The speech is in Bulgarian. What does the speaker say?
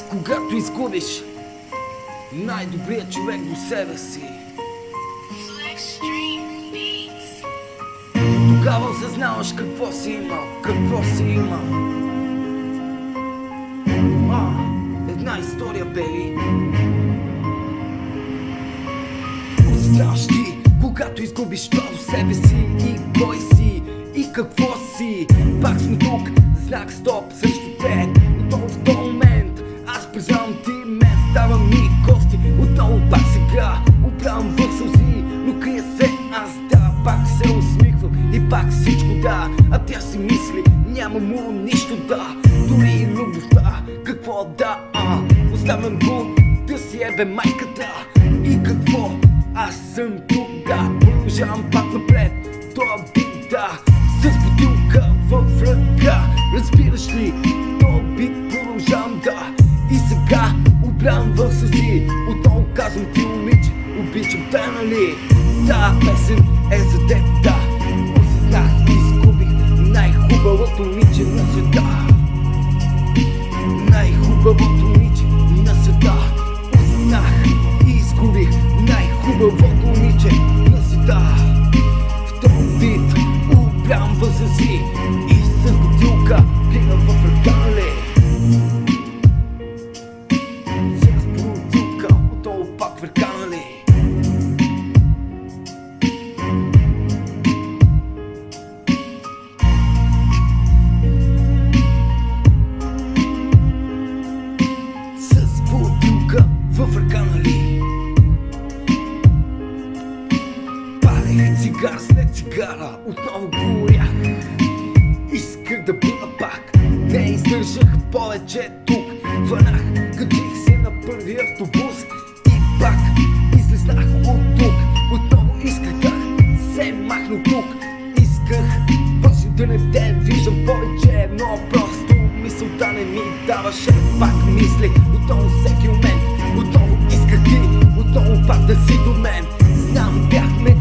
Когато изгубиш най-добрият човек до себе си, тогава осъзнаваш какво си имал, какво си имал. Една история, беби. Осъзнаваш ти, когато изгубиш това до себе си, и кой си, и какво си. Пак сме тук, знак стоп срещу теб. Отново в този момент аз признавам ти, мен става ми кости. Отново пак сега оправям в сълзи, но крия се аз, да, пак се усмихвам и пак всичко да. А тя си мисли, няма му нищо да, дори и любовта, какво да, оставям го да си ебе майката. И какво, аз съм тук, да, продължавам пак напред, това бит, да, с бутилка в ръка. Разбираш ли, този бит продължавам, да, и сега обрявам в сълзи. Отново казвам ти, момиче, обичам те, нали? Та песен е за теб, да. Осъзнах и изгубих най-хубавото момиче на света. Най-хубавото момиче на света. Осъзнах и изгубих най-хубавото момиче на света. В този бит обрявам в сълзи и с бутилка гледам в ръка, нали? С бутилка отново пак в ръка, нали? С бутилка в ръка, нали? Палех цигар след цигара, отново горях. Исках да бъда пак, не издържах повече тук. Хванах, качих се на първи автобус и пак излезнах от тук. Отново исках да се махна тук. Исках просто да не те виждам повече, но просто мисълта не ми даваше. Пак мислех отново всеки момент, отново исках ти, отново пак да си до мен. Знам, бяхме